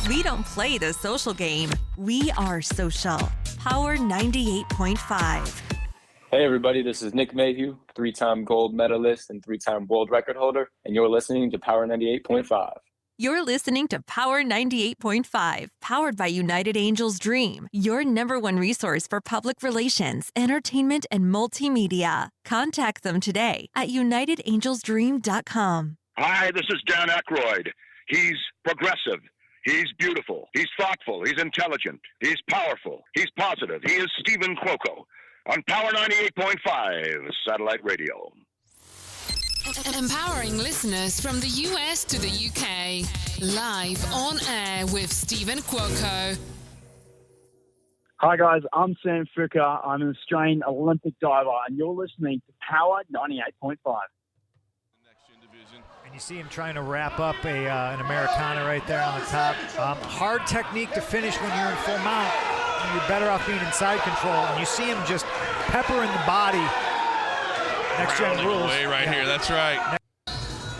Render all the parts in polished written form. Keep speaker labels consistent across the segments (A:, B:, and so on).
A: We don't play the social game. We are social. Power 98.5.
B: Hey everybody, this is Nick Mayhew, 3-time gold medalist and 3-time world record holder, and you're listening to Power 98.5.
A: You're listening to Power 98.5, powered by United Angels Dream, your number one resource for public relations, entertainment, and multimedia. Contact them today at unitedangelsdream.com.
C: Hi, this is Dan Aykroyd. He's progressive. He's beautiful. He's thoughtful. He's intelligent. He's powerful. He's positive. He is Stephen Cuoco on Power 98.5 Satellite Radio.
D: Empowering listeners from the US to the UK. Live on air with Stephen Cuoco.
E: Hi guys, I'm Sam Fuka. I'm an Australian Olympic diver, and you're listening to Power 98.5.
F: And you see him trying to wrap up an Americana right there on the top. Hard technique to finish when you're in full mount. You're better off being in side control. And you see him just peppering the body. Next gen rules.
G: Right here, that's right.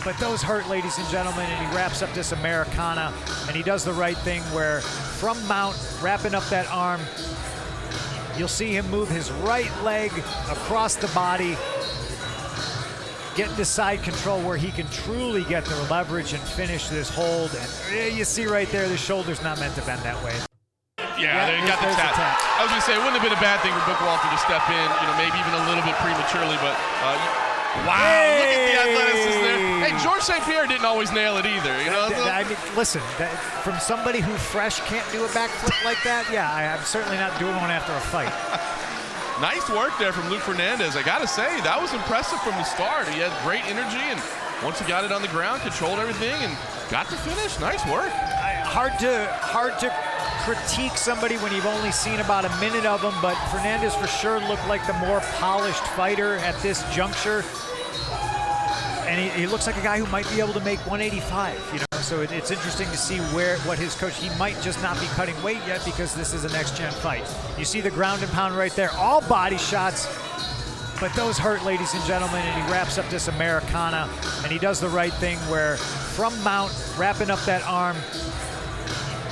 F: But those hurt, ladies and gentlemen, and he wraps up this Americana, and he does the right thing where from mount, wrapping up that arm, you'll see him move his right leg across the body, get into side control where he can truly get the leverage and finish this hold. And you see right there, the shoulder's not meant to bend that way.
G: Yeah, they got the tap. I was going to say, it wouldn't have been a bad thing for Bookwalter to step in, maybe even a little bit prematurely, but wow, look at the athleticism there. Hey, George St. Pierre didn't always nail it either.
F: I mean, listen, from somebody who fresh can't do a backflip like that, yeah, I'm certainly not doing one after a fight.
G: Nice work there from Luke Fernandez. I got to say, that was impressive from the start. He had great energy, and once he got it on the ground, controlled everything, and got to finish. Nice work.
F: Hard to critique somebody when you've only seen about a minute of them, but Fernandez for sure looked like the more polished fighter at this juncture. And he looks like a guy who might be able to make 185, So it's interesting to see what his coach, he might just not be cutting weight yet because this is a next-gen fight. You see the ground and pound right there, all body shots, but those hurt, ladies and gentlemen, and he wraps up this Americana, and he does the right thing where from mount, wrapping up that arm,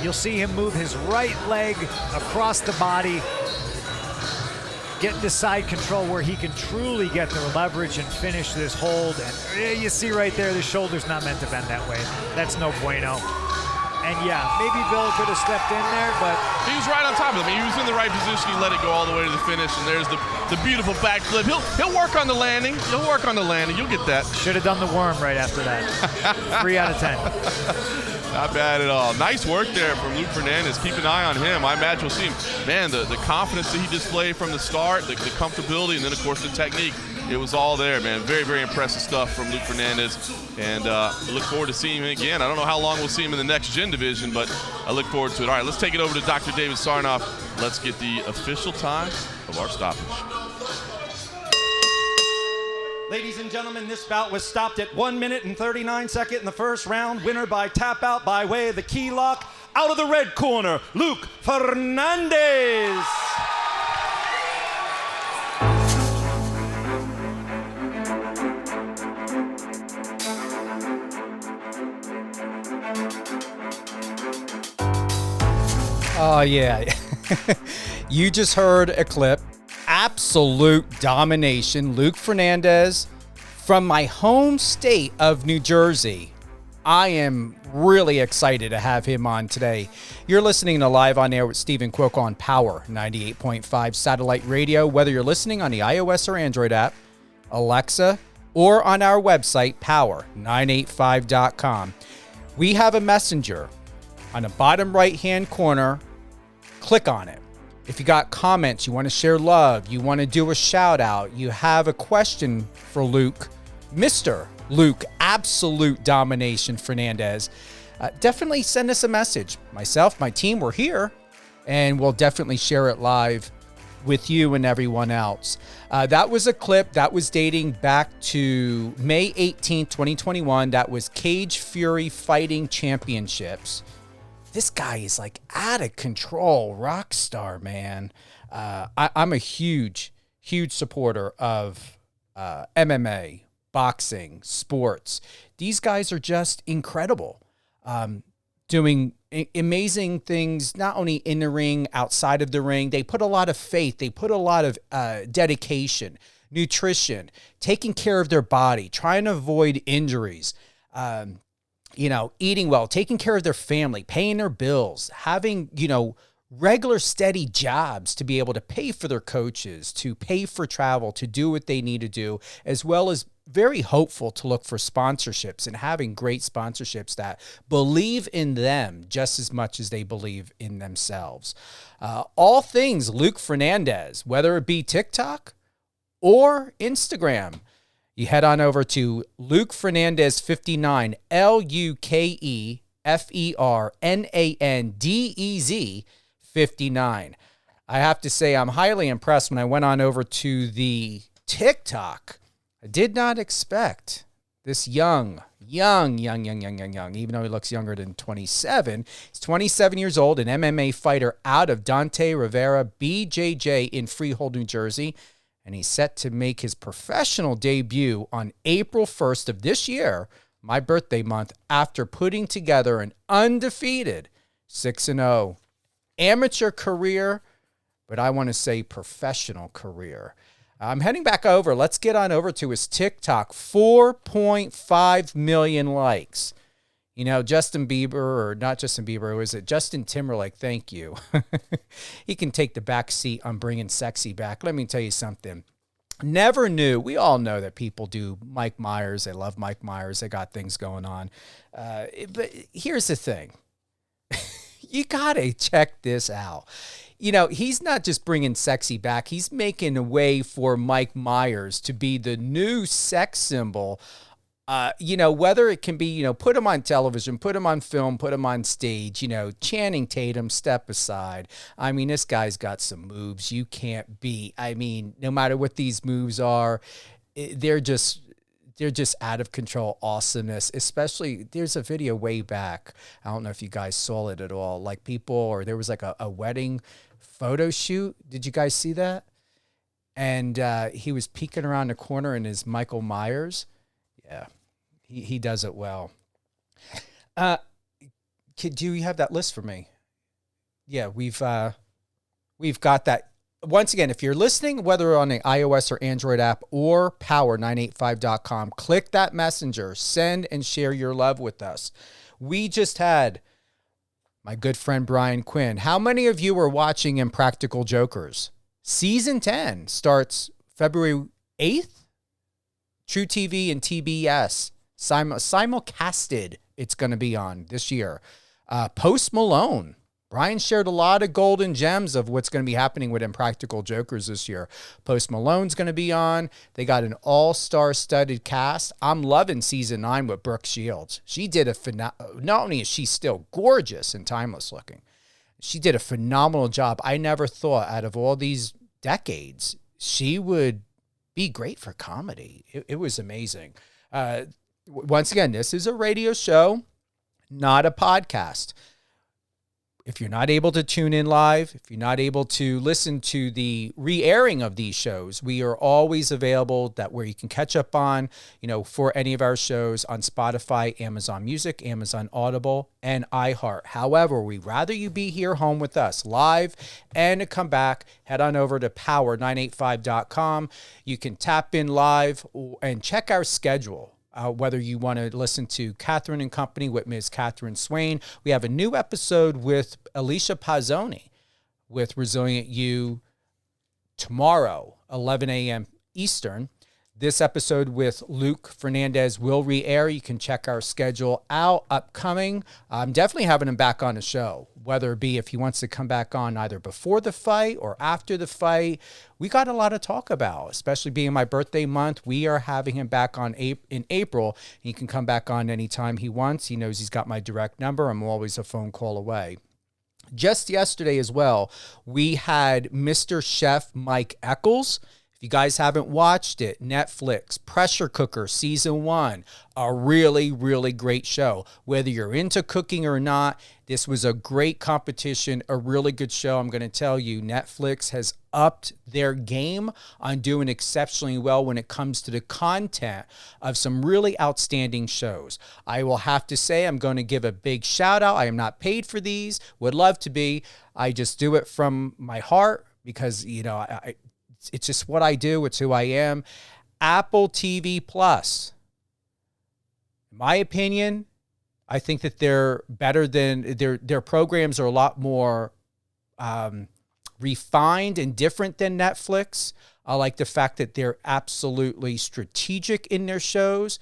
F: you'll see him move his right leg across the body, get into side control where he can truly get the leverage and finish this hold. And you see right there, the shoulder's not meant to bend that way. That's no bueno. And yeah, maybe Bill could have stepped in there, but
G: he was right on top of him. He was in the right position. He let it go all the way to the finish, and there's the beautiful backflip. He'll work on the landing. You'll get that.
F: Should have done the worm right after that. 3 out of 10.
G: Not bad at all. Nice work there from Luke Fernandez. Keep an eye on him. I imagine we'll see him. Man, the confidence that he displayed from the start, the comfortability, and then, of course, the technique. It was all there, man. Very, very impressive stuff from Luke Fernandez. And look forward to seeing him again. I don't know how long we'll see him in the next gen division, but I look forward to it. All right, let's take it over to Dr. David Sarnoff. Let's get the official time of our stoppage.
H: Ladies and gentlemen, this bout was stopped at 1 minute and 39 seconds in the first round. Winner by tap out by way of the key lock. Out of the red corner, Luke Fernandez.
I: Oh, yeah. You just heard a clip. Absolute domination. Luke Fernandez from my home state of New Jersey. I am really excited to have him on today. You're listening to Live on Air with Stephen Cuoco on Power 98.5 Satellite Radio, whether you're listening on the iOS or Android app, Alexa, or on our website, power985.com. We have a messenger on the bottom right-hand corner. Click on it. If you got comments, you want to share love, you want to do a shout out, you have a question for Luke, Mr. Luke, absolute domination Fernandez, definitely send us a message. Myself, my team, we're here, and we'll definitely share it live with you and everyone else. That was a clip that was dating back to May 18th, 2021. That was Cage Fury Fighting Championships. This guy is like out of control, rock star, man. I'm a huge supporter of MMA, boxing, sports. These guys are just incredible. doing amazing things, not only in the ring, outside of the ring. They put a lot of faith. They put a lot of dedication, nutrition, taking care of their body, trying to avoid injuries, eating well, taking care of their family, paying their bills, having, regular steady jobs to be able to pay for their coaches, to pay for travel, to do what they need to do, as well as very hopeful to look for sponsorships and having great sponsorships that believe in them just as much as they believe in themselves. All things Luke Fernandez, whether it be TikTok or Instagram, you head on over to Luke Fernandez 59, LukeFernandez 59. I have to say I'm highly impressed when I went on over to the TikTok. I did not expect this young, even though he looks younger than 27. He's 27 years old, an MMA fighter out of Dante Rivera BJJ in Freehold, New Jersey. And he's set to make his professional debut on April 1st of this year, my birthday month, after putting together an undefeated 6-0 amateur career, but I want to say professional career. I'm heading back over. Let's get on over to his TikTok. 4.5 million likes. Justin Bieber, or not Justin Bieber, was it Justin Timberlake? Thank you. He can take the back seat on bringing sexy back. Let me tell you something. Never knew. We all know that people do Mike Myers. They love Mike Myers. They got things going on. But here's the thing. You got to check this out. He's not just bringing sexy back. He's making a way for Mike Myers to be the new sex symbol. Whether it can be, put him on television, put him on film, put him on stage, Channing Tatum, step aside. I mean, this guy's got some moves you can't beat. I mean, no matter what these moves are, they're just out of control awesomeness. Especially, there's a video way back. I don't know if you guys saw it at all. Like there was like a wedding photo shoot. Did you guys see that? And he was peeking around the corner in his Michael Myers. Yeah, he does it well. Do you have that list for me? Yeah, we've got that. Once again, if you're listening, whether on the iOS or Android app or power985.com, click that messenger, send and share your love with us. We just had my good friend Brian Quinn. How many of you were watching Impractical Jokers? Season 10 starts February 8th. True TV and TBS. Simulcasted it's going to be on this year. Post Malone. Brian shared a lot of golden gems of what's going to be happening with Impractical Jokers this year. Post Malone's going to be on. They got an all-star studded cast. I'm loving season 9 with Brooke Shields. She did not only is she still gorgeous and timeless looking, she did a phenomenal job. I never thought out of all these decades she would be great for comedy. It was amazing. Once again, this is a radio show, not a podcast. If you're not able to tune in live, if you're not able to listen to the re-airing of these shows, we are always available where you can catch up on, for any of our shows on Spotify, Amazon Music, Amazon Audible, and iHeart. However, we'd rather you be here home with us live and to come back, head on over to power985.com. You can tap in live and check our schedule. Whether you want to listen to Catherine and Company with Ms. Catherine Swain. We have a new episode with Alicia Pazzoni with Resilient You tomorrow, 11 a.m. Eastern. This episode with Luke Fernandez will re-air. You can check our schedule out upcoming. I'm definitely having him back on the show, whether it be if he wants to come back on either before the fight or after the fight. We got a lot to talk about, especially being my birthday month. We are having him back on in April. He can come back on anytime he wants. He knows he's got my direct number. I'm always a phone call away. Just yesterday as well, we had Mr. Chef Mike Eccles. If If you guys haven't watched it, Netflix, Pressure Cooker Season 1, a really, really great show. Whether you're into cooking or not, this was a great competition, a really good show. I'm going to tell you, Netflix has upped their game on doing exceptionally well when it comes to the content of some really outstanding shows. I will have to say I'm going to give a big shout out. I am not paid for these, would love to be. I just do it from my heart because, you know, it's just what I do. It's who I am. Apple TV Plus. In my opinion, I think that they're better than their programs are a lot more refined and different than Netflix. I like the fact that they're absolutely strategic in their shows.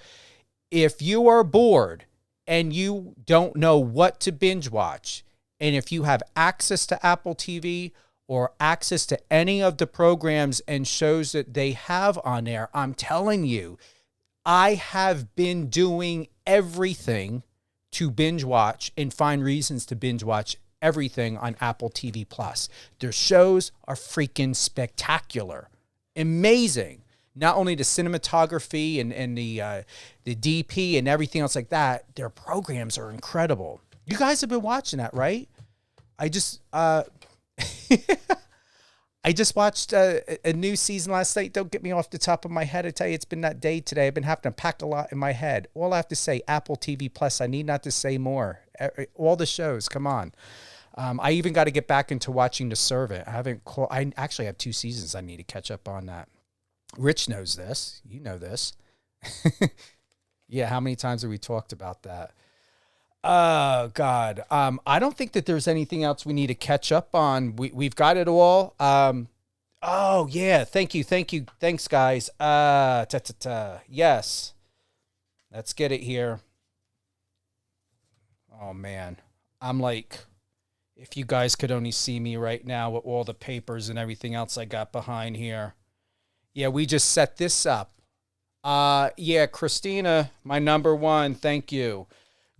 I: If you are bored and you don't know what to binge watch, and if you have access to Apple TV or access to any of the programs and shows that they have on there, I'm telling you, I have been doing everything to binge watch and find reasons to binge watch everything on Apple TV Plus. Their shows are freaking spectacular. Amazing. Not only the cinematography and the DP and everything else like that, their programs are incredible. You guys have been watching that, right? I just I just watched a new season last night. Don't get me off the top of my head. I tell you, it's been that day today. I've been having to pack a lot in my head. All I have to say, Apple TV Plus. I need not to say more. All the shows, come on. I even got to get back into watching The Servant. I actually have 2 seasons I need to catch up on that. Rich knows this. You know this. Yeah, how many times have we talked about that? Oh, God. I don't think that there's anything else we need to catch up on. We've got it all. Oh, yeah. Thank you. Thanks, guys. Yes. Let's get it here. Oh, man. I'm like, if you guys could only see me right now with all the papers and everything else I got behind here. Yeah, we just set this up. Yeah, Christina, my number one. Thank you.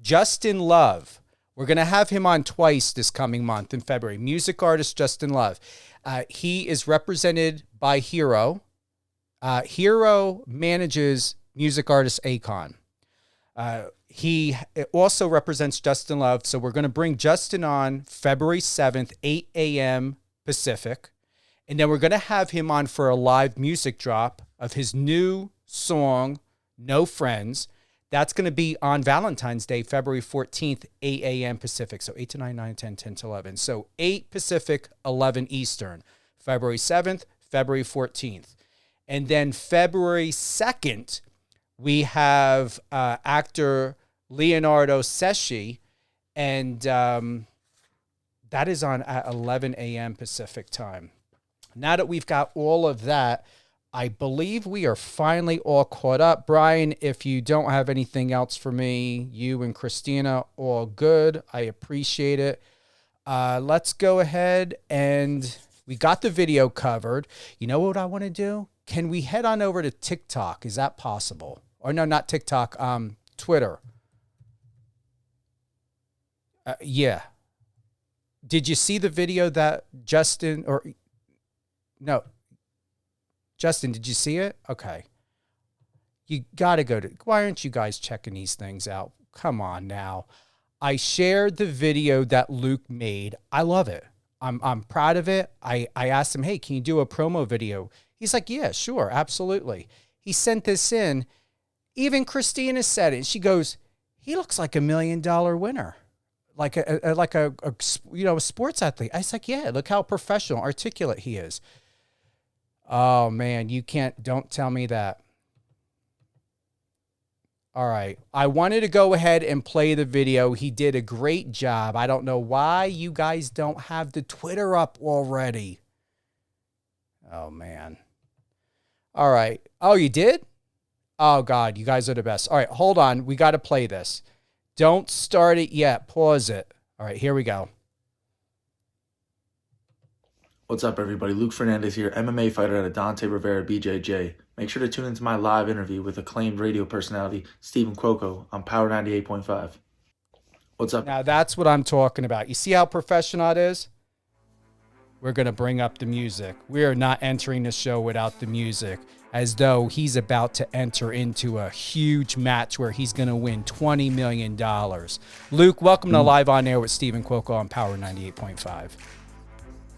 I: Justin Love. We're going to have him on twice this coming month in February. Music artist Justin Love. He is represented by Hero. Hero manages music artist Akon. He also represents Justin Love. So we're going to bring Justin on February 7th, 8 a.m. Pacific. And then we're going to have him on for a live music drop of his new song, No Friends. That's going to be on Valentine's Day, February 14th, 8 a.m. Pacific. So 8 to 9, 9, 10, 10 to 11. So 8 Pacific, 11 Eastern. February 7th, February 14th. And then February 2nd, we have actor Leonardo Sesci. And that is on at 11 a.m. Pacific time. Now that we've got all of that, I believe we are finally all caught up. Brian, if you don't have anything else for me, you and Christina, all good. I appreciate it. Let's go ahead and we got the video covered. You know what I want to do? Can we head on over to TikTok? Is that possible? Or no, not TikTok, Twitter. Yeah. Did you see the video that Justin No. Justin, did you see it? Okay. You got to go to... Why aren't you guys checking these things out? Come on now. I shared the video that Luke made. I love it. I'm proud of it. I asked him, hey, can you do a promo video? He's like, yeah, sure, absolutely. He sent this in. Even Christina said it. And she goes, he looks like $1 million winner. Like a sports athlete. I was like, yeah, look how professional, articulate he is. Oh, man, don't tell me that. All right. I wanted to go ahead and play the video. He did a great job. I don't know why you guys don't have the Twitter up already. Oh, man. All right. Oh, you did? Oh, God, you guys are the best. All right, hold on. We got to play this. Don't start it yet. Pause it. All right, here we go.
J: What's up, everybody? Luke Fernandez here, MMA fighter out of Dante Rivera BJJ. Make sure to tune into my live interview with acclaimed radio personality Stephen Cuoco on Power 98.5. What's up?
I: Now, that's what I'm talking about. You see how professional it is? we're going to bring up the music. We are not entering the show without the music, as though he's about to enter into a huge match where he's going to win $20 million. Luke, welcome to Live On Air with Stephen Cuoco on Power 98.5.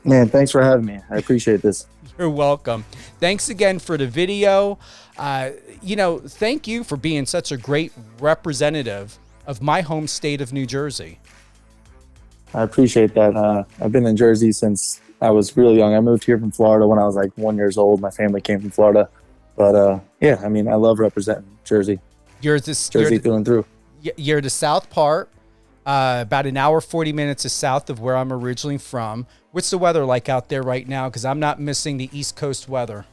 K: Man, thanks for having me. I appreciate this.
I: You're welcome. Thanks again for the video. Thank you for being such a great representative of my home state of New Jersey.
K: I appreciate that. I've been in Jersey since I was really young. I moved here from Florida when I was like 1 year old. My family came from Florida. But I love representing Jersey. Jersey through and through.
I: You're the south part, about an hour, 40 minutes south of where I'm originally from. What's the weather like out there right now? Because I'm not missing the East Coast weather.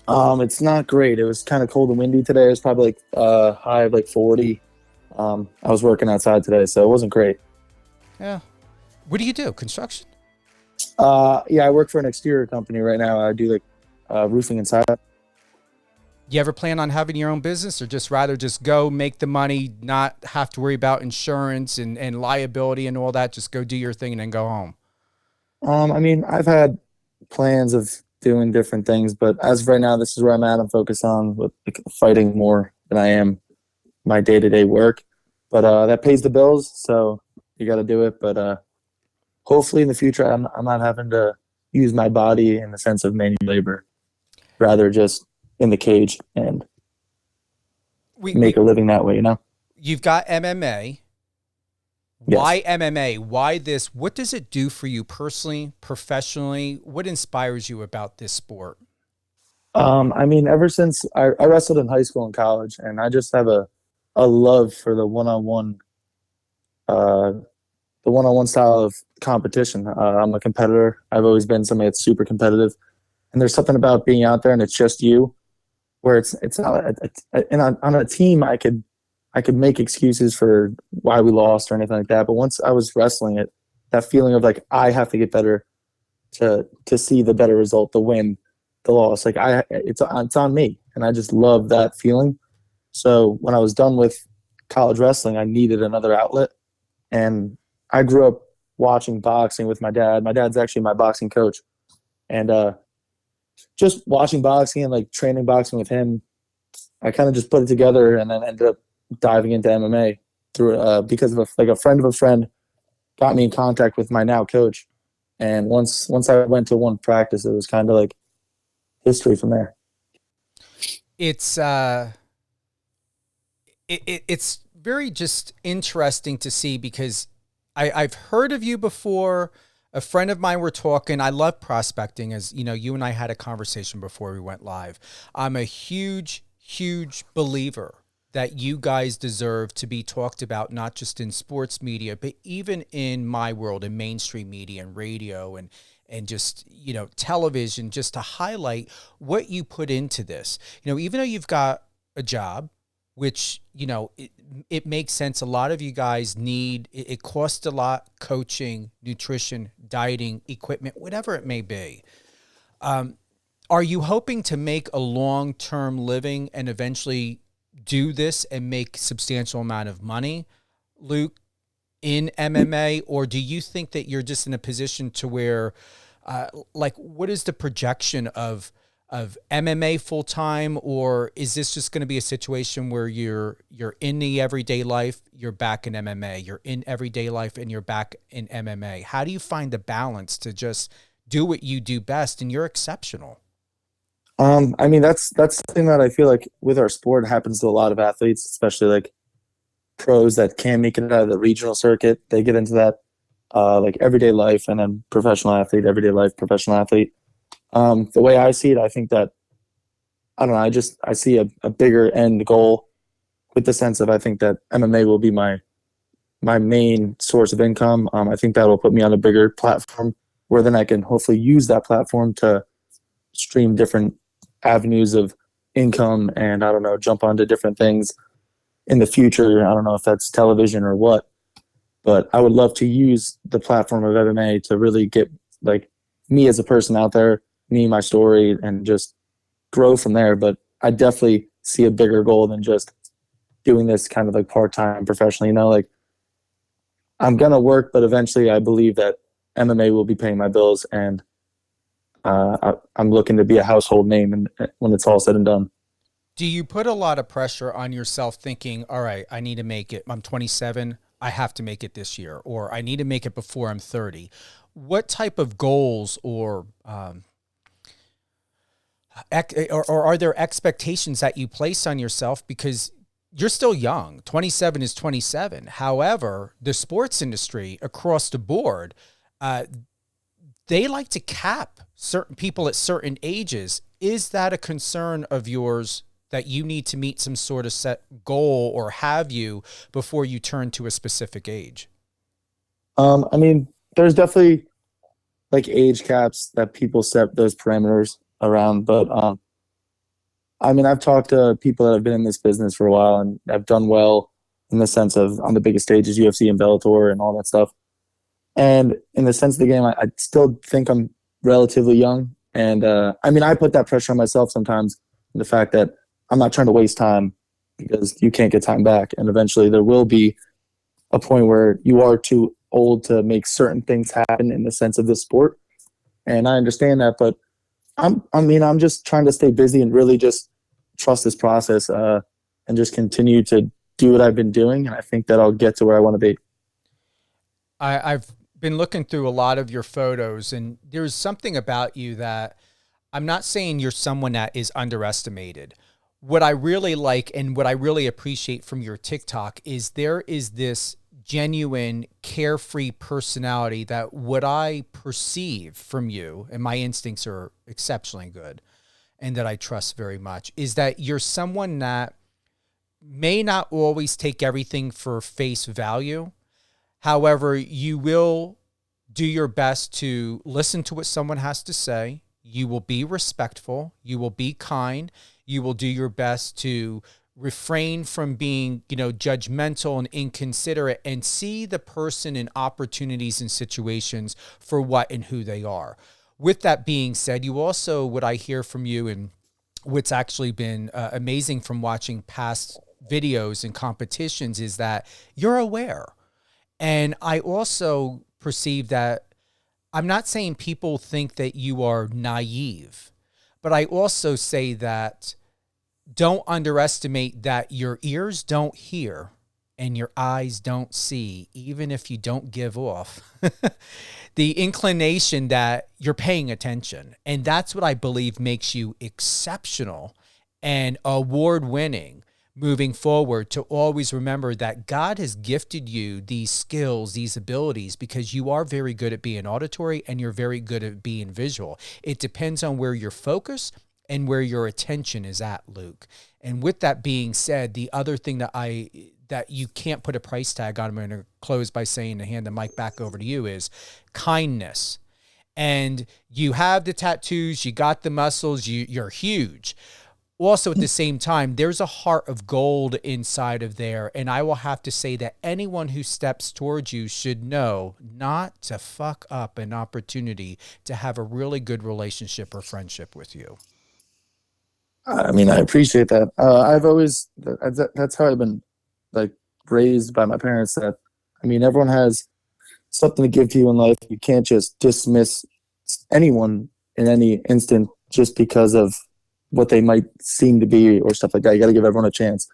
K: It's not great. It was kind of cold and windy today. It was probably high of 40. I was working outside today, so it wasn't great.
I: Yeah. What do you do? Construction?
K: I work for an exterior company right now. I do roofing inside.
I: You ever plan on having your own business, or just rather just go make the money, not have to worry about insurance and liability and all that? Just go do your thing and then go home.
K: I've had plans of doing different things, but as of right now, this is where I'm at. I'm focused on with fighting more than I am my day-to-day work. But that pays the bills, so you got to do it. But hopefully in the future, I'm not having to use my body in the sense of manual labor, rather just in the cage and make a living that way,
I: You've got MMA.
K: Yes.
I: Why MMA? Why this? What does it do for you personally, professionally? What inspires you about this sport?
K: Ever since I wrestled in high school and college, and I just have a love for the one-on-one style of competition. I'm a competitor. I've always been somebody that's super competitive, and there's something about being out there and it's just you, where it's not on a team. I could make excuses for why we lost or anything like that. But once I was wrestling it, that feeling of I have to get better to see the better result, the win, the loss. It's on me, and I just love that feeling. So when I was done with college wrestling, I needed another outlet, and I grew up watching boxing with my dad. My dad's actually my boxing coach, and just watching boxing and training boxing with him, I kind of just put it together, and then ended up diving into MMA through because of a friend of a friend got me in contact with my now coach, and once I went to one practice, it was kind of history from there.
I: It's it's very just interesting to see, because I've heard of you before. A friend of mine were talking. I love prospecting, as you and I had a conversation before we went live. I'm a huge believer that you guys deserve to be talked about, not just in sports media, but even in my world, in mainstream media and radio and just, television, just to highlight what you put into this. Even though you've got a job, which, it makes sense. A lot of you guys need, it costs a lot, coaching, nutrition, dieting, equipment, whatever it may be. Are you hoping to make a long-term living and eventually do this and make substantial amount of money, Luke, in MMA? Or do you think that you're just in a position to where, what is the projection of MMA full time, or is this just going to be a situation where you're in the everyday life, you're back in MMA, you're in everyday life and you're back in MMA? How do you find the balance to just do what you do best? And you're exceptional.
K: That's something that I feel with our sport happens to a lot of athletes, especially pros that can't make it out of the regional circuit. They get into that everyday life, and then professional athlete, everyday life, professional athlete. The way I see it, I think that, I don't know, I see a bigger end goal, with the sense of, I think that MMA will be my main source of income. I think that will put me on a bigger platform, where then I can hopefully use that platform to stream different avenues of income, and I don't know, jump onto different things in the future. I don't know if that's television or what, but I would love to use the platform of MMA to really get me as a person out there, me, my story, and just grow from there. But I definitely see a bigger goal than just doing this kind of part-time professionally. I'm going to work, but eventually I believe that MMA will be paying my bills, and I'm looking to be a household name and when it's all said and done.
I: Do you put a lot of pressure on yourself thinking, all right, I need to make it. I'm 27. I have to make it this year, or I need to make it before I'm 30. What type of goals or are there expectations that you place on yourself? Because you're still young. 27 is 27. However, the sports industry across the board, they like to cap certain people at certain ages. Is that a concern of yours that you need to meet some sort of set goal, or have you, before you turn to a specific age?
K: I mean, there's definitely like age caps that people set those parameters around, but I mean, I've talked to people that have been in this business for a while and have done well in the sense of on the biggest stages, UFC and Bellator and all that stuff. And in the sense of the game, I still think I'm relatively young. And I mean, I put that pressure on myself sometimes, in the fact that I'm not trying to waste time, because you can't get time back. And eventually there will be a point where you are too old to make certain things happen in the sense of this sport. And I understand that, but I'm just trying to stay busy and really just trust this process and just continue to do what I've been doing. And I think that I'll get to where I want to be.
I: I've been looking through a lot of your photos, and there's something about you that I'm not saying you're someone that is underestimated. What I really like and what I really appreciate from your TikTok is there is this genuine, carefree personality that what I perceive from you, and my instincts are exceptionally good and that I trust very much, is that you're someone that may not always take everything for face value. However, you will do your best to listen to what someone has to say. You will be respectful. You will be kind. You will do your best to refrain from being, judgmental and inconsiderate, and see the person in opportunities and situations for what and who they are. With that being said, you also, what I hear from you and what's actually been amazing from watching past videos and competitions, is that you're aware. And I also perceive that, I'm not saying people think that you are naive, but I also say that don't underestimate that your ears don't hear and your eyes don't see, even if you don't give off the inclination that you're paying attention. And that's what I believe makes you exceptional and award-winning moving forward, to always remember that God has gifted you these skills, these abilities, because you are very good at being auditory and you're very good at being visual. It depends on where your focus and where your attention is at, Luke. And with that being said, the other thing that you can't put a price tag on, I'm going to close by saying, to hand the mic back over to you, is kindness. And you have the tattoos, you got the muscles, you're huge. Also, at the same time, there's a heart of gold inside of there. And I will have to say that anyone who steps towards you should know not to fuck up an opportunity to have a really good relationship or friendship with you.
K: I mean, I appreciate that. That's how I've been like raised by my parents, that, I mean, everyone has something to give to you in life. You can't just dismiss anyone in any instant just because of what they might seem to be or stuff like that. You got to give everyone a chance.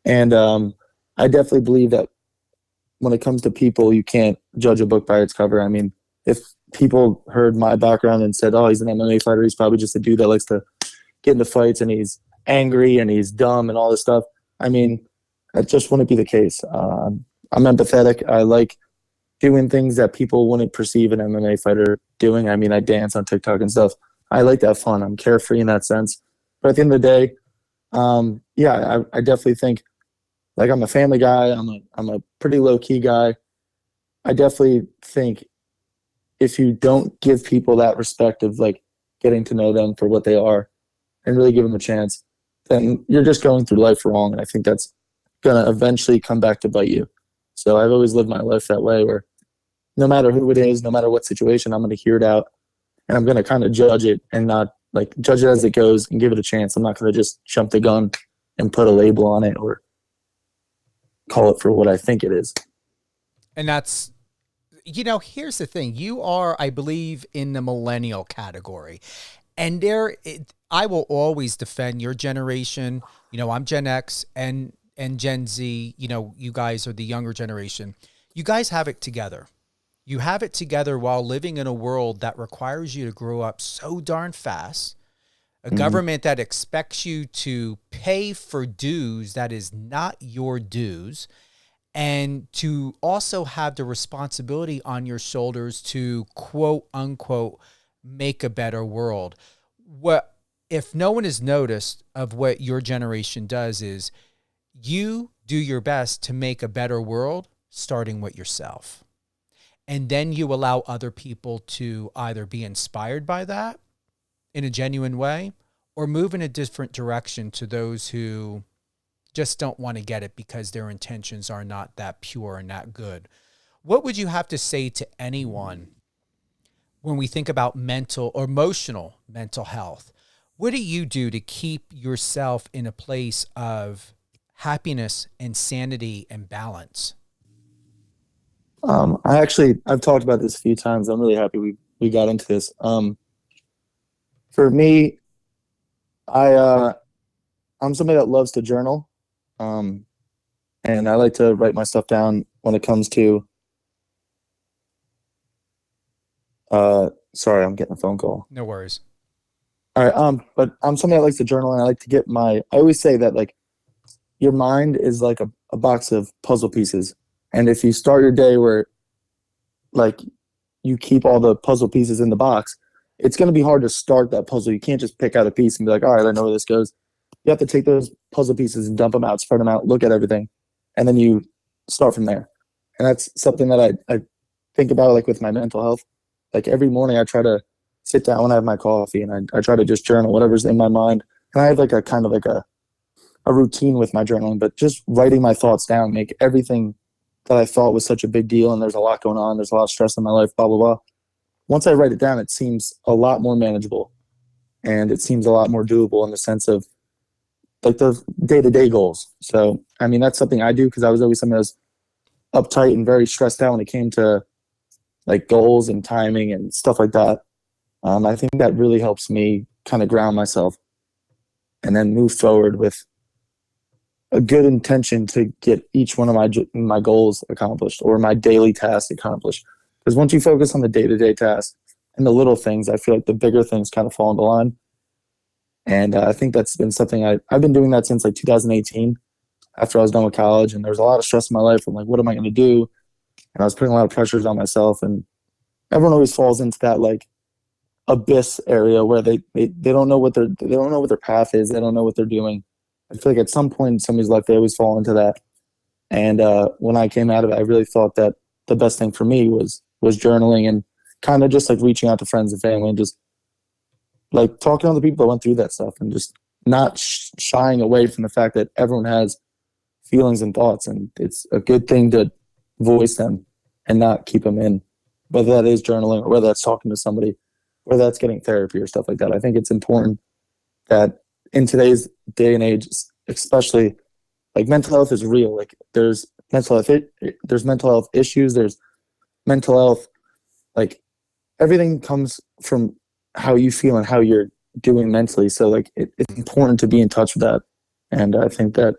K: And I definitely believe that when it comes to people, you can't judge a book by its cover. I mean, if people heard my background and said, oh, he's an MMA fighter, he's probably just a dude that likes to get into fights and he's angry and he's dumb and all this stuff, I mean, that just wouldn't be the case. I'm empathetic. I like doing things that people wouldn't perceive an MMA fighter doing. I mean, I dance on TikTok and stuff. I like that fun. I'm carefree in that sense. But at the end of the day, I definitely think, like, I'm a family guy. I'm a pretty low key guy. I definitely think if you don't give people that respect of like getting to know them for what they are and really give them a chance, then you're just going through life wrong. And I think that's going to eventually come back to bite you. So I've always lived my life that way, where no matter who it is, no matter what situation, I'm going to hear it out. And I'm going to kind of judge it and not like judge it as it goes and give it a chance. I'm not going to just jump the gun and put a label on it or call it for what I think it is.
I: And that's, Here's the thing. You are, I believe, in the millennial category. And I will always defend your generation. I'm Gen X and Gen Z. You guys are the younger generation. You guys have it together. You have it together while living in a world that requires you to grow up so darn fast. A government that expects you to pay for dues that is not your dues, and to also have the responsibility on your shoulders to quote unquote make a better world. What if no one has noticed of what your generation does is you do your best to make a better world, starting with yourself. And then you allow other people to either be inspired by that in a genuine way, or move in a different direction to those who just don't want to get it because their intentions are not that pure and that good. What would you have to say to anyone when we think about mental or emotional mental health? What do you do to keep yourself in a place of happiness and sanity and balance?
K: I've talked about this a few times. I'm really happy we got into this. For me, I'm somebody that loves to journal. And I like to write my stuff down when it comes to, sorry, I'm getting a phone call.
I: No worries.
K: All right. But I'm somebody that likes to journal, and I like to get I always say that, like, your mind is like a box of puzzle pieces. And if you start your day where, like, you keep all the puzzle pieces in the box, it's going to be hard to start that puzzle. You can't just pick out a piece and be like, all right, I know where this goes. You have to take those puzzle pieces and dump them out, spread them out, look at everything, and then you start from there. And that's something that I think about, like, with my mental health. Like, every morning I try to sit down when I have my coffee, and I try to just journal whatever's in my mind. And I have like a kind of like a routine with my journaling, but just writing my thoughts down, make everything that I thought was such a big deal, and there's a lot going on, there's a lot of stress in my life, blah, blah, blah. Once I write it down, it seems a lot more manageable, and it seems a lot more doable in the sense of, like, the day-to-day goals. So, I mean, that's something I do because I was always somebody that was uptight and very stressed out when it came to, like, goals and timing and stuff like that. I think that really helps me kind of ground myself and then move forward with a good intention to get each one of my goals accomplished, or my daily tasks accomplished. Because once you focus on the day-to-day tasks and the little things, I feel like the bigger things kind of fall into line. And I think that's been something I've been doing that since like 2018, after I was done with college, and there was a lot of stress in my life. I'm like, what am I going to do? And I was putting a lot of pressures on myself, and everyone always falls into that, like, abyss area where they don't know what their path is. They don't know what they're doing. I feel like at some point in somebody's life, they always fall into that. And when I came out of it, I really thought that the best thing for me was journaling, and kind of just like reaching out to friends and family, and just like talking to other people that went through that stuff, and just not shying away from the fact that everyone has feelings and thoughts, and it's a good thing to voice them and not keep them in, whether that is journaling or whether that's talking to somebody, whether that's getting therapy or stuff like that. I think it's important that in today's day and age, especially, like, mental health is real. Like, there's mental health issues, there's mental health, like, everything comes from how you feel and how you're doing mentally. So, like, it's important to be in touch with that. And I think that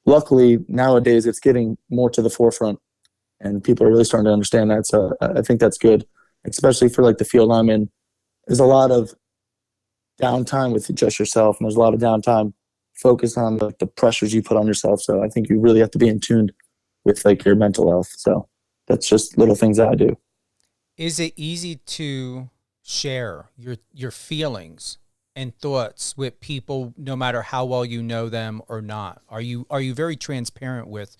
K: luckily nowadays it's getting more to the forefront, and people are really starting to understand that. So I think that's good, especially for, like, the field I'm in. There's a lot of downtime with just yourself, and there's a lot of downtime focused on the pressures you put on yourself. So I think you really have to be in tune with, like, your mental health. So that's just little things that I do.
I: Is it easy to share your feelings and thoughts with people, no matter how well you know them or not? Are you very transparent with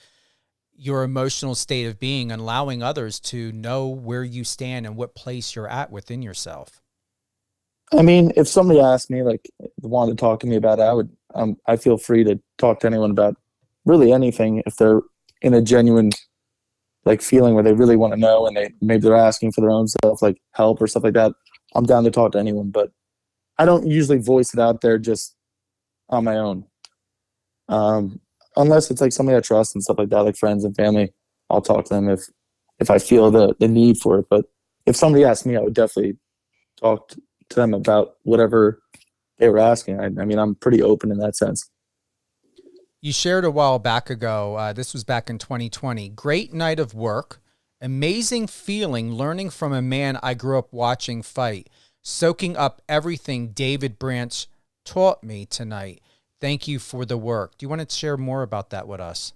I: your emotional state of being and allowing others to know where you stand and what place you're at within yourself?
K: I mean, if somebody asked me, like, wanted to talk to me about it, I feel free to talk to anyone about really anything if they're in a genuine, like, feeling where they really want to know, and maybe they're asking for their own stuff, like help or stuff like that. I'm down to talk to anyone, but I don't usually voice it out there just on my own. Unless it's like somebody I trust and stuff like that, like friends and family, I'll talk to them if if I feel the need for it. But if somebody asked me, I would definitely talk to them about whatever they were asking. I mean, I'm pretty open in that sense.
I: You shared a while back ago, this was back in 2020, great night of work, amazing feeling learning from a man I grew up watching fight, soaking up everything David Branch taught me tonight. Thank you for the work. Do you want to share more about that with us?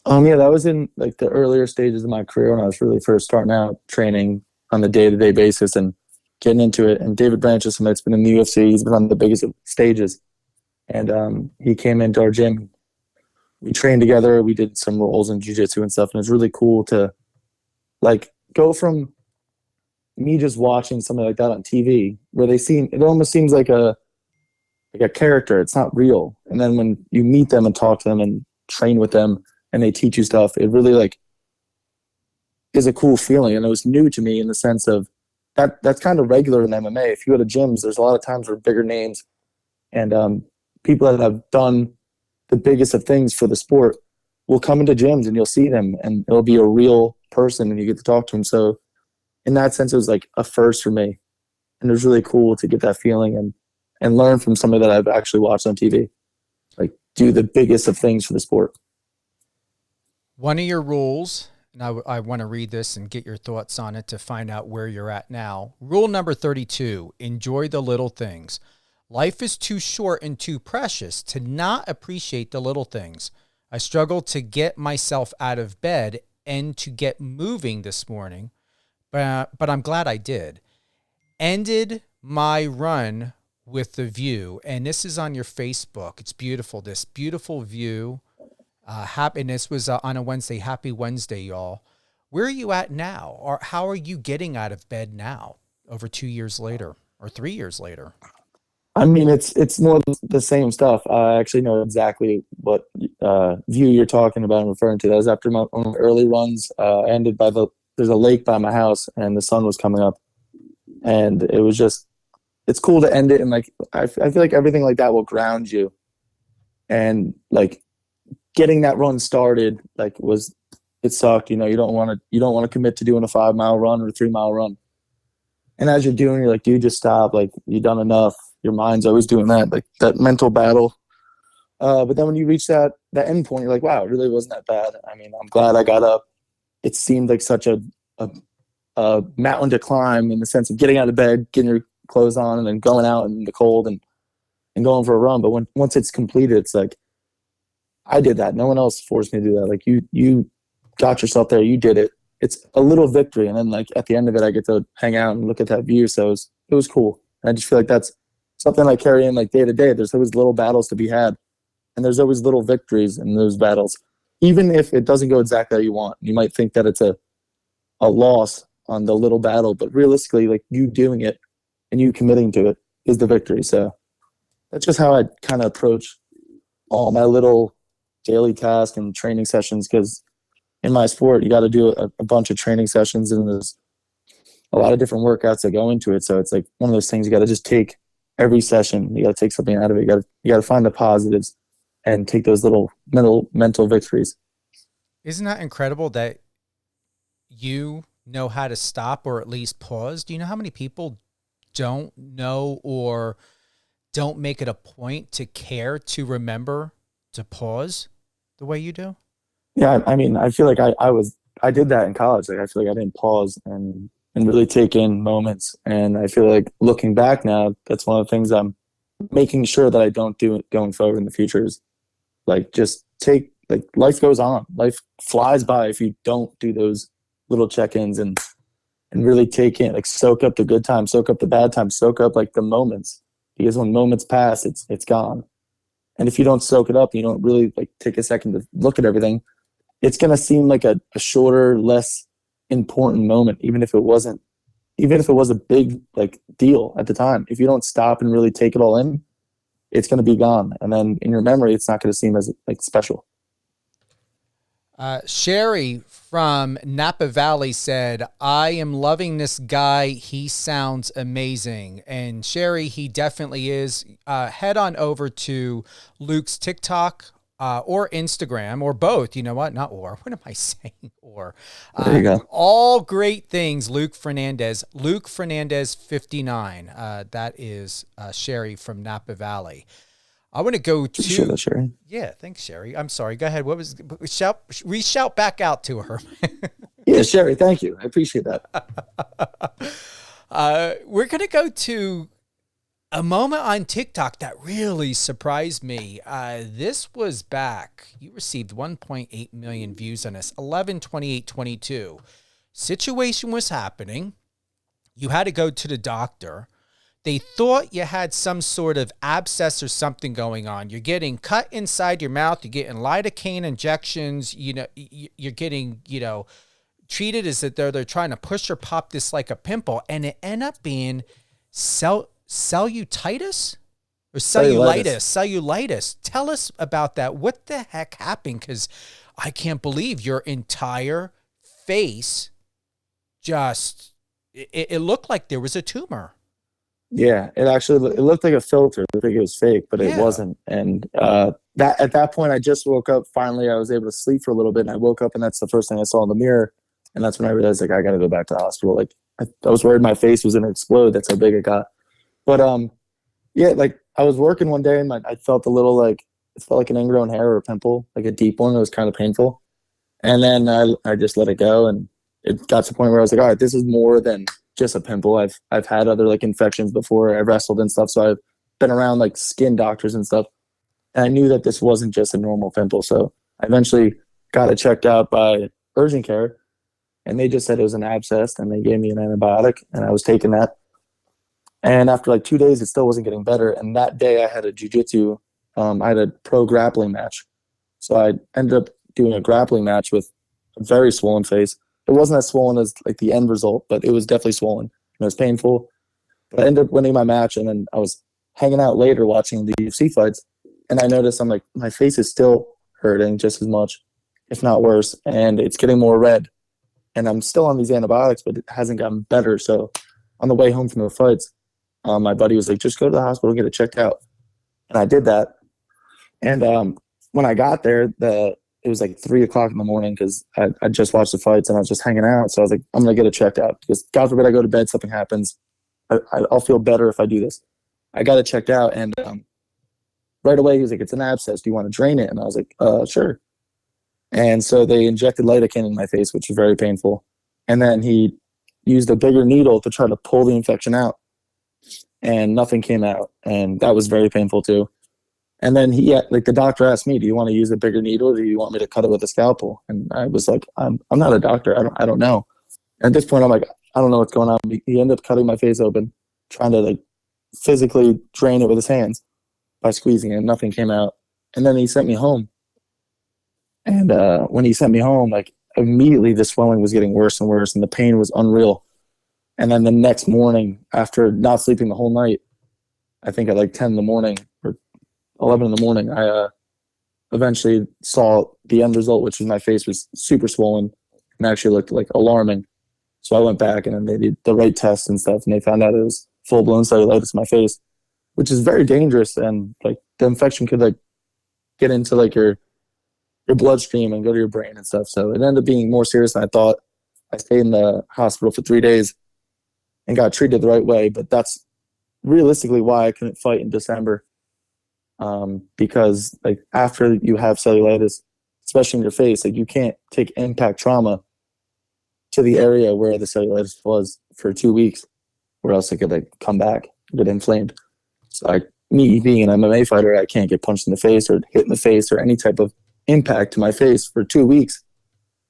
K: Yeah, that was in like the earlier stages of my career when I was really first starting out training on the day-to-day basis and getting into it. And David Branch is somebody that's been in the UFC. He's been on the biggest stages. And he came into our gym. We trained together. We did some rolls in jiu-jitsu and stuff. And it was really cool to like go from me just watching something like that on TV where it almost seems like a character. It's not real. And then when you meet them and talk to them and train with them and they teach you stuff, it really like is a cool feeling. And it was new to me in the sense of that's kind of regular in MMA. If you go to gyms, there's a lot of times where bigger names and people that have done the biggest of things for the sport will come into gyms and you'll see them and it'll be a real person and you get to talk to them. So in that sense, it was like a first for me. And it was really cool to get that feeling and learn from somebody that I've actually watched on TV, like do the biggest of things for the sport.
I: One of your rules, and I want to read this and get your thoughts on it to find out where you're at now. Rule number 32, enjoy the little things. Life is too short and too precious to not appreciate the little things. I struggled to get myself out of bed and to get moving this morning, but I'm glad I did. Ended my run with the view, and this is on your Facebook. It's beautiful, this beautiful view. Happiness was on a Wednesday. Happy Wednesday, y'all. Where are you at now? Or how are you getting out of bed now over 2 years later or 3 years later?
K: I mean, it's more the same stuff. I actually know exactly what view you're talking about and referring to. That was after one of my early runs. Ended by there's a lake by my house, and the sun was coming up, and it was just it's cool to end it. And like I feel like everything like that will ground you, and like getting that run started it sucked. You know, you don't want to commit to doing a 5 mile run or a 3 mile run, and as you're doing, you're like, dude, just stop. Like you've done enough. Your mind's always doing that, like that mental battle. But then when you reach that end point, you're like, wow, it really wasn't that bad. I mean, I'm glad I got up. It seemed like such a mountain to climb in the sense of getting out of bed, getting your clothes on, and then going out in the cold and going for a run. But once it's completed, it's like, I did that. No one else forced me to do that. Like you got yourself there. You did it. It's a little victory. And then like at the end of it, I get to hang out and look at that view. So it was cool. And I just feel like that's something I carry in like day to day. There's always little battles to be had, and there's always little victories in those battles. Even if it doesn't go exactly how you want, you might think that it's a loss on the little battle, but realistically, like you doing it and you committing to it is the victory. So that's just how I kind of approach all my little daily tasks and training sessions. Because in my sport, you got to do a bunch of training sessions, and there's a lot of different workouts that go into it. So it's like one of those things you got to just take every session. You got to take something out of it. You got to find the positives and take those little mental victories.
I: Isn't that incredible that you know how to stop or at least pause? Do you know how many people don't know or don't make it a point to care to remember to pause the way you do?
K: Yeah, I mean, I feel like I did that in college. Like I feel like I didn't pause and really take in moments. And I feel like looking back now, that's one of the things I'm making sure that I don't do it going forward in the future is like just life goes on. Life flies by if you don't do those little check-ins and really take in, like soak up the good times, soak up the bad times, soak up like the moments. Because when moments pass, it's gone. And if you don't soak it up, you don't really like take a second to look at everything, it's going to seem like a shorter, less important moment, even if it was a big like deal at the time. If you don't stop and really take it all in, it's going to be gone. And then in your memory, it's not going to seem as like special.
I: Sherry from Napa Valley said, I am loving this guy. He sounds amazing. And Sherry, he definitely is. Head on over to Luke's TikTok or Instagram, or both. You know what? Not or. What am I saying? Or.
K: There you go.
I: All great things, Luke Fernandez. Luke Fernandez 59. That is Sherry from Napa Valley. I want to go to.
K: Appreciate that, Sherry.
I: Yeah, thanks, Sherry. I'm sorry. Go ahead. What was shout back out to her?
K: Yeah, Sherry, thank you. I appreciate that.
I: We're going to go to a moment on TikTok that really surprised me. This was back. You received 1.8 million views on this. 11/28/22. Situation was happening. You had to go to the doctor. They thought you had some sort of abscess or something going on. You're getting cut inside your mouth. You're getting lidocaine injections. You know, you're getting, treated as if they're trying to push or pop this like a pimple. And it ended up being cellulitis or cellulitis. Tell us about that. What the heck happened? Because I can't believe your entire face just, it looked like there was a tumor.
K: Yeah, it looked like a filter. I think it was fake, but it wasn't. And that at that point, I just woke up. Finally, I was able to sleep for a little bit, and I woke up, and that's the first thing I saw in the mirror. And that's when I realized, like, I got to go back to the hospital. Like, I was worried my face was going to explode. That's how big it got. But yeah, like I was working one day, and I felt a little it felt like an ingrown hair or a pimple, like a deep one. It was kind of painful. And then I just let it go, and it got to the point where I was like, all right, this is more than just a pimple. I've had other like infections before. I wrestled and stuff, so I've been around like skin doctors and stuff. And I knew that this wasn't just a normal pimple. So I eventually got it checked out by urgent care, and they just said it was an abscess, and they gave me an antibiotic, and I was taking that. And after like 2 days, it still wasn't getting better. And that day I had a jiu-jitsu, I had a pro grappling match. So I ended up doing a grappling match with a very swollen face. It wasn't as swollen as like the end result, but it was definitely swollen. It was painful. But I ended up winning my match, and then I was hanging out later watching the UFC fights, and I noticed I'm like, my face is still hurting just as much, if not worse, and it's getting more red. And I'm still on these antibiotics, but it hasn't gotten better. So on the way home from the fights, my buddy was like, just go to the hospital and get it checked out. And I did that. And when I got there, it was like 3 o'clock in the morning because I just watched the fights and I was just hanging out. So I was like, I'm going to get it checked out because God forbid I go to bed, something happens. I'll feel better if I do this. I got it checked out, and right away he was like, it's an abscess. Do you want to drain it? And I was like, sure. And so they injected lidocaine in my face, which was very painful. And then he used a bigger needle to try to pull the infection out, and nothing came out. And that was very painful too. And then the doctor asked me, do you want to use a bigger needle, or do you want me to cut it with a scalpel? And I was like, I'm not a doctor. I don't know. And at this point, I'm like, I don't know what's going on. He ended up cutting my face open, trying to like physically drain it with his hands by squeezing it, and nothing came out. And then he sent me home. And when he sent me home, like immediately the swelling was getting worse and worse, and the pain was unreal. And then the next morning, after not sleeping the whole night, I think at like 10 in the morning or 11 in the morning, I eventually saw the end result, which was my face was super swollen and actually looked like alarming. So I went back, and then they did the right tests and stuff, and they found out it was full-blown cellulitis in my face, which is very dangerous. And like the infection could like get into like your bloodstream and go to your brain and stuff. So it ended up being more serious than I thought. I stayed in the hospital for 3 days and got treated the right way. But that's realistically why I couldn't fight in December. Because like after you have cellulitis, especially in your face, like you can't take impact trauma to the area where the cellulitis was for 2 weeks, or else it could like come back, get inflamed. So like me being an MMA fighter, I can't get punched in the face or hit in the face or any type of impact to my face for 2 weeks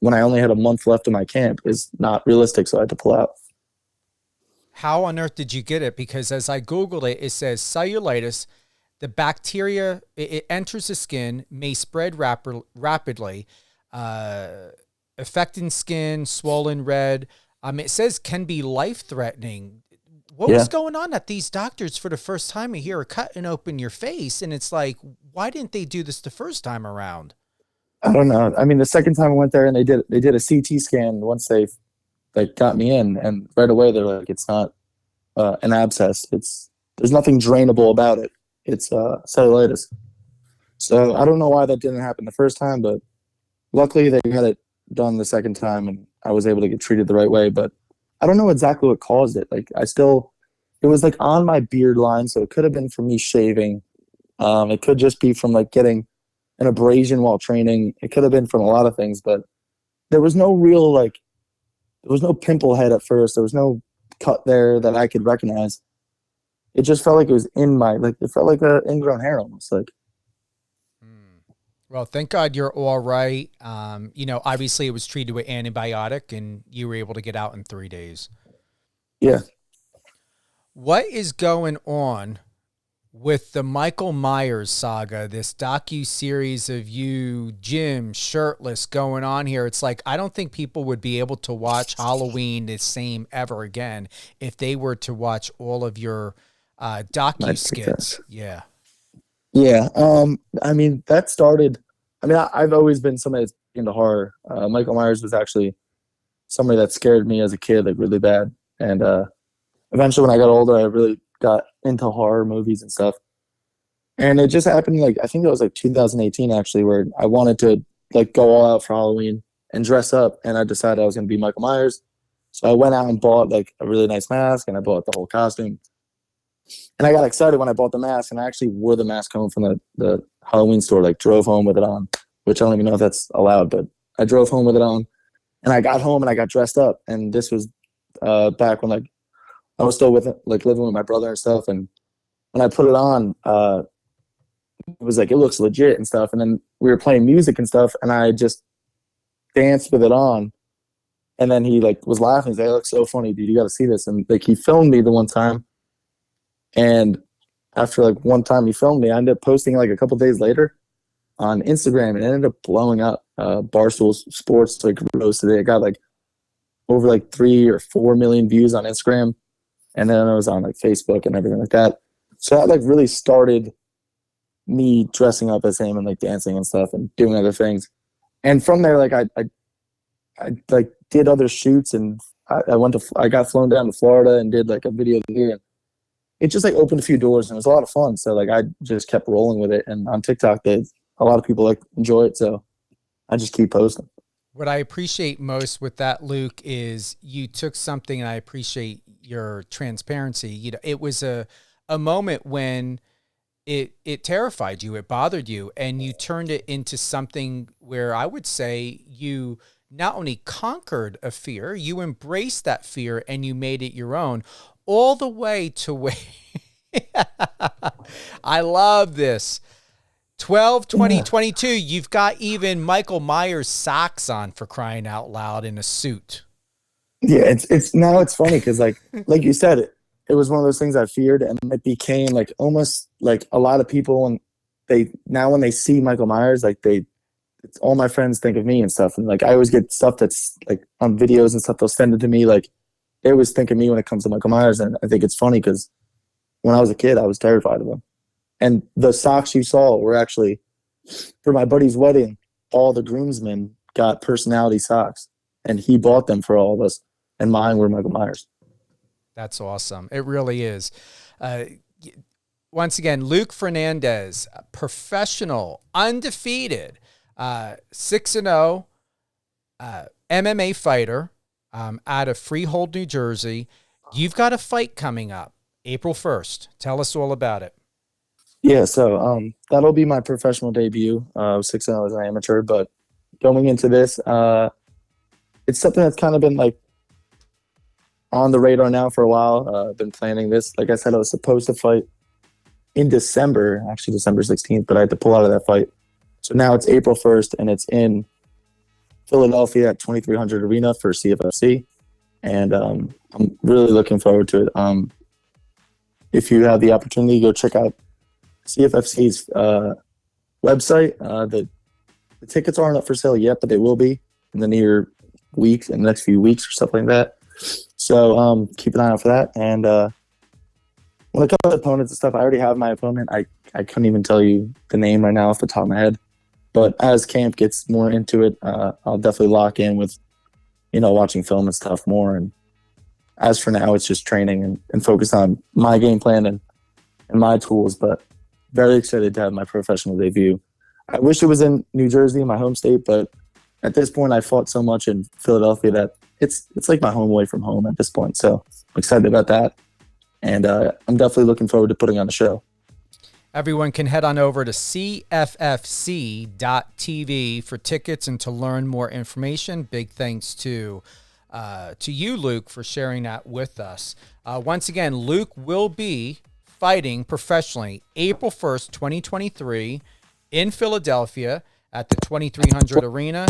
K: when I only had a month left of my camp is not realistic. So I had to pull out.
I: How on earth did you get it? Because as I Googled it, it says cellulitis, the bacteria, it enters the skin, may spread rapidly, affecting skin, swollen red. It says can be life-threatening. What was going on at these doctors for the first time here are cutting open your face? And it's like, why didn't they do this the first time around?
K: I don't know. I mean, the second time I went there and they did a CT scan once they got me in, and right away they're like, it's not an abscess. There's nothing drainable about it. It's cellulitis. So I don't know why that didn't happen the first time, but luckily they got it done the second time and I was able to get treated the right way. But I don't know exactly what caused it. Like it was like on my beard line, so it could have been from me shaving. It could just be from like getting an abrasion while training. It could have been from a lot of things, but there was no real there was no pimple head at first. There was no cut there that I could recognize. It just felt like it was it felt like an ingrown hair almost. Like.
I: Well, thank God you're all right. Obviously it was treated with antibiotic and you were able to get out in 3 days.
K: Yeah.
I: What is going on with the Michael Myers saga, this docu-series of you, Jim, shirtless, going on here? It's like, I don't think people would be able to watch Halloween the same ever again if they were to watch all of your docu-skits. Yeah.
K: Yeah. I mean, that started, I've always been somebody that's into horror. Michael Myers was actually somebody that scared me as a kid, like really bad. And eventually when I got older, I really got into horror movies and stuff. And it just happened, like, I think it was like 2018 actually, where I wanted to like go all out for Halloween and dress up. And I decided I was going to be Michael Myers. So I went out and bought like a really nice mask and I bought the whole costume. And I got excited when I bought the mask, and I actually wore the mask home from the Halloween store, like drove home with it on, which I don't even know if that's allowed, but I drove home with it on. And I got home and I got dressed up. And this was back when like I was still living with my brother and stuff. And when I put it on, it was like, it looks legit and stuff. And then we were playing music and stuff, and I just danced with it on. And then he like was laughing. He's like, "It looks so funny, dude. You got to see this." And like he filmed me the one time. And after like one time he filmed me, I ended up posting like a couple days later on Instagram, and it ended up blowing up. Barstool Sports like roasted it. It got like over like 3 or 4 million views on Instagram, and then it was on like Facebook and everything like that. So that like really started me dressing up as him and like dancing and stuff and doing other things. And from there, like I like did other shoots, and I got flown down to Florida and did like a video there. And it just like opened a few doors, and it was a lot of fun. So like I just kept rolling with it. And on TikTok, a lot of people like enjoy it. So I just keep posting.
I: What I appreciate most with that, Luke, is you took something, and I appreciate your transparency. You know, it was a moment when it terrified you, it bothered you, and you turned it into something where I would say you not only conquered a fear, you embraced that fear and you made it your own, all the way to where I love this. 12/20/22, you've got even Michael Myers socks on, for crying out loud, in a suit.
K: Yeah, it's now it's funny because like you said, it was one of those things I feared, and it became like almost like a lot of people, and when they see Michael Myers, like it's all my friends think of me and stuff. And like I always get stuff that's like on videos and stuff they'll send it to me, like they always think of me when it comes to Michael Myers. And I think it's funny because when I was a kid, I was terrified of him. And the socks you saw were actually for my buddy's wedding. All the groomsmen got personality socks, and he bought them for all of us, and mine were Michael Myers.
I: That's awesome. It really is. Once again, Luke Fernandez, professional, undefeated, 6-0 MMA fighter out of Freehold, New Jersey. You've got a fight coming up April 1st. Tell us all about it.
K: Yeah, so that'll be my professional debut. 6-0 as an amateur, but going into this, it's something that's kind of been like on the radar now for a while. I've been planning this. Like I said, I was supposed to fight in December, actually December 16th, but I had to pull out of that fight. So now it's April 1st, and it's in Philadelphia at 2300 Arena for CFFC, and I'm really looking forward to it. If you have the opportunity, go check out CFFC's website. The tickets aren't up for sale yet, but they will be in the next few weeks or stuff like that. So keep an eye out for that. And when it comes to opponents and stuff, I already have my opponent. I couldn't even tell you the name right now off the top of my head. But as camp gets more into it, I'll definitely lock in with, watching film and stuff more. And as for now, it's just training and focus on my game plan and my tools. But very excited to have my professional debut. I wish it was in New Jersey, my home state, but at this point I fought so much in Philadelphia that it's like my home away from home at this point. So I'm excited about that. And I'm definitely looking forward to putting on a show.
I: Everyone can head on over to cffc.tv for tickets and to learn more information. Big thanks to you, Luke, for sharing that with us. Once again, Luke will be fighting professionally April 1st, 2023 in Philadelphia at the 2300 Arena.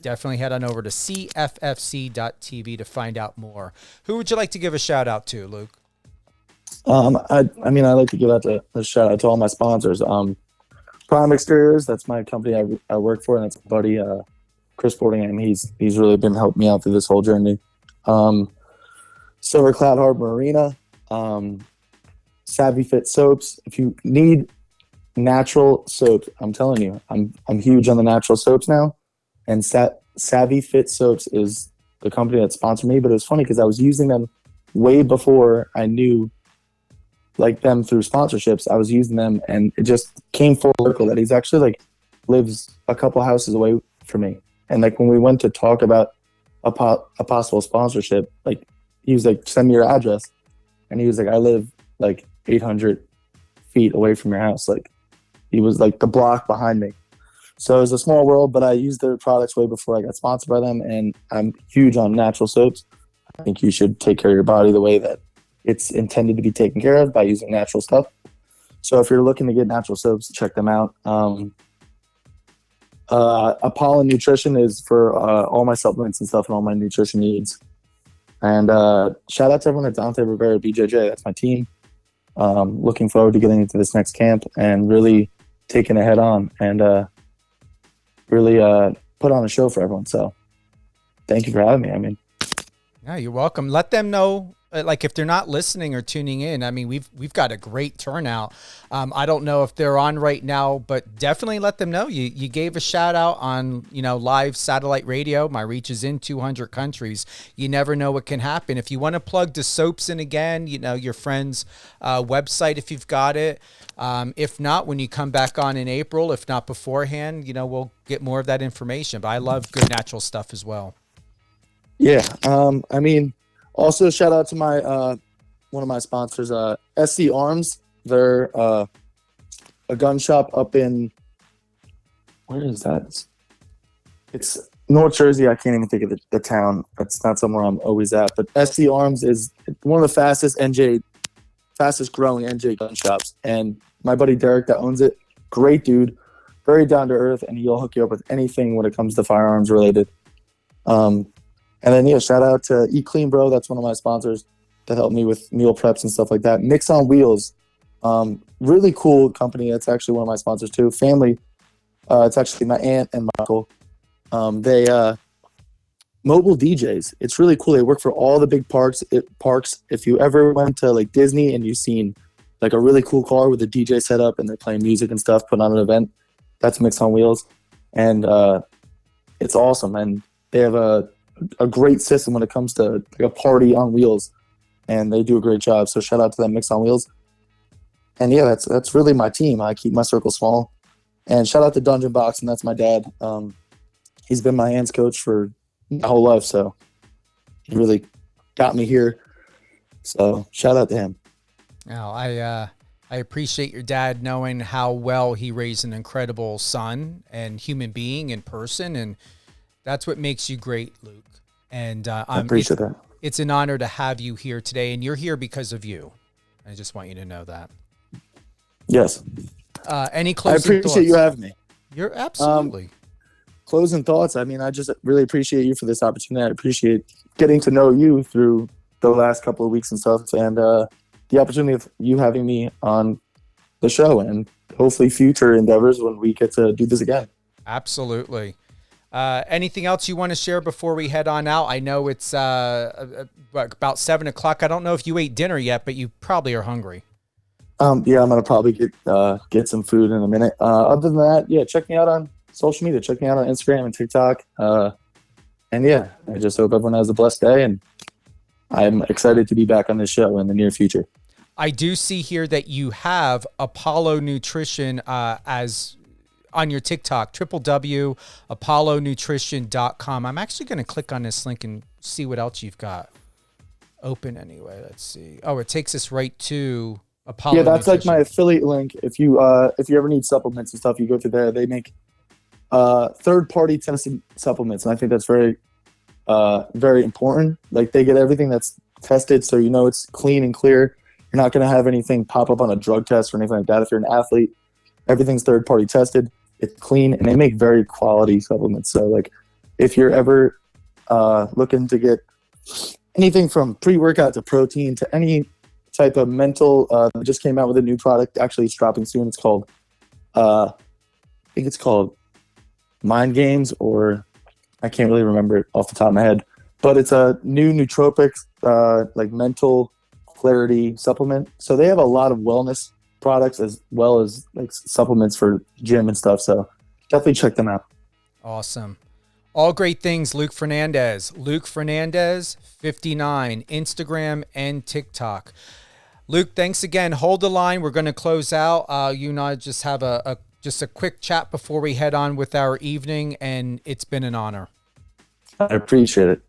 I: Definitely head on over to cffc.tv to find out more. Who would you like to give a shout out to, Luke?
K: I mean, I like to give out a shout out to all my sponsors. Prime Exteriors, that's my company I work for, and that's my buddy Chris Boardingham. He's really been helping me out through this whole journey. Silver Cloud Harbor Marina, Savvy Fit Soaps. If you need natural soaps, I'm telling you, I'm huge on the natural soaps now. And Savvy Fit Soaps is the company that sponsored me. But it was funny because I was using them way before I knew like them through sponsorships. I was using them, and it just came full circle that he's actually like lives a couple houses away from me. And like when we went to talk about a possible sponsorship, like he was like, send me your address. And he was like, I live like 800 feet away from your house. Like he was like the block behind me. So it was a small world, but I used their products way before I got sponsored by them. And I'm huge on natural soaps. I think you should take care of your body the way that it's intended to be taken care of, by using natural stuff. So if you're looking to get natural soaps, check them out. Apollo Nutrition is for all my supplements and stuff and all my nutrition needs. And shout out to everyone at Dante Rivera BJJ. That's my team. Looking forward to getting into this next camp and really taking it head on and really put on a show for everyone. So thank you for having me. I mean,
I: yeah, you're welcome. Let them know, like if they're not listening or tuning in. I mean, we've got a great turnout. I don't know if they're on right now, but definitely let them know you gave a shout out on, live satellite radio. My reach is in 200 countries. You never know what can happen. If you want to plug the soaps in again, your friend's website, if you've got it. If not, when you come back on in April, if not beforehand, we'll get more of that information. But I love good natural stuff as well.
K: Yeah. I mean, also shout out to my one of my sponsors, SC Arms. They're a gun shop up in, where is that? It's North Jersey. I can't even think of the town. That's not somewhere I'm always at. But SC Arms is one of the fastest growing NJ gun shops. And my buddy Derek that owns it, great dude, very down to earth, and he'll hook you up with anything when it comes to firearms related. And then, shout out to Eat Clean Bro. That's one of my sponsors that helped me with meal preps and stuff like that. Mix on Wheels, really cool company. That's actually one of my sponsors too. Family, it's actually my aunt and my uncle. They mobile DJs. It's really cool. They work for all the big parks. If you ever went to like Disney and you've seen like a really cool car with a DJ set up and they're playing music and stuff, putting on an event, that's Mix on Wheels. And it's awesome. And they have a great system when it comes to like a party on wheels, and they do a great job. So shout out to them, Mix on Wheels. And yeah, that's really my team. I keep my circle small. And shout out to Dungeon Box, and that's my dad. He's been my hands coach for my whole life, so he really got me here. So shout out to him.
I: Now, I appreciate your dad, knowing how well he raised an incredible son and human being in person, and that's what makes you great, Luke. And I appreciate that. It's an honor to have you here today, and you're here because of you. I just want you to know that.
K: Yes.
I: Any closing thoughts?
K: I appreciate you having me.
I: You're absolutely.
K: Closing thoughts. I mean, I just really appreciate you for this opportunity. I appreciate getting to know you through the last couple of weeks and stuff, and the opportunity of you having me on the show, and hopefully future endeavors when we get to do this again.
I: Absolutely. Anything else you want to share before we head on out? I know it's about 7 o'clock. I don't know if you ate dinner yet, but you probably are hungry.
K: Yeah, I'm gonna probably get some food in a minute. Other than that, yeah, check me out on social media. Check me out on Instagram and TikTok. And yeah, I just hope everyone has a blessed day, and I'm excited to be back on this show in the near future.
I: I do see here that you have Apollo Nutrition as on your TikTok, www.apollonutrition.com. I'm actually going to click on this link and see what else you've got open anyway. Let's see. Oh, it takes us right to Apollo.
K: Yeah, that's
I: Nutrition.
K: like my affiliate link. If you ever need supplements and stuff, you go through there. They make third-party tested supplements, and I think that's very, very important. Like, they get everything that's tested, so you know it's clean and clear. You're not going to have anything pop up on a drug test or anything like that. If you're an athlete, everything's third-party tested. It's clean, and they make very quality supplements. So, like, if you're ever looking to get anything from pre-workout to protein to any type of mental, they just came out with a new product. Actually, it's dropping soon. It's called, I think it's called Mind Games, or I can't really remember it off the top of my head. But it's a new nootropics, like mental clarity supplement. So they have a lot of wellness products as well as like supplements for gym and stuff. So definitely check them out.
I: Awesome. All great things, Luke Fernandez. Luke Fernandez, 59, Instagram and TikTok. Luke, thanks again. Hold the line. We're going to close out. You and I just have a quick chat before we head on with our evening, and it's been an honor.
K: I appreciate it.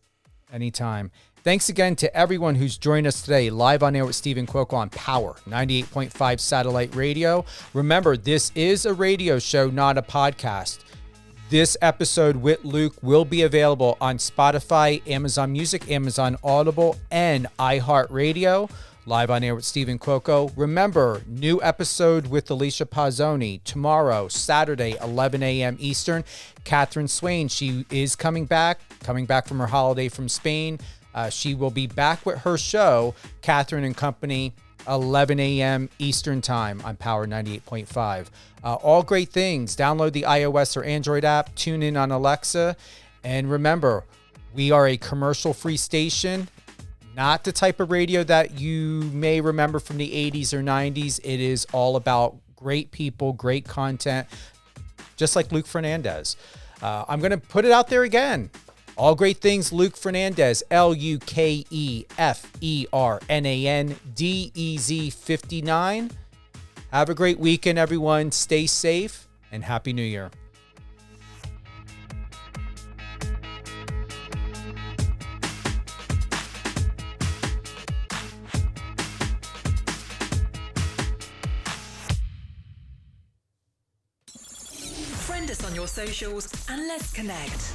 I: Anytime. Thanks again to everyone who's joined us today, live on air with Stephen Cuoco on Power 98.5 Satellite Radio. Remember, this is a radio show, not a podcast. This episode with Luke will be available on Spotify, Amazon Music, Amazon Audible, and iHeartRadio. Live on air with Stephen Cuoco. Remember, new episode with Alicia Pazzoni tomorrow, Saturday, 11 a.m. Eastern. Catherine Swain, she is coming back from her holiday from Spain. She will be back with her show, Catherine and Company, 11 a.m. Eastern Time on Power 98.5. All great things. Download the iOS or Android app. Tune in on Alexa. And remember, we are a commercial-free station. Not the type of radio that you may remember from the 80s or 90s. It is all about great people, great content, just like Luke Fernandez. I'm going to put it out there again. All great things, Luke Fernandez, LukeFernandez, 59. Have a great weekend, everyone. Stay safe and Happy New Year.
L: Friend us on your socials and let's connect.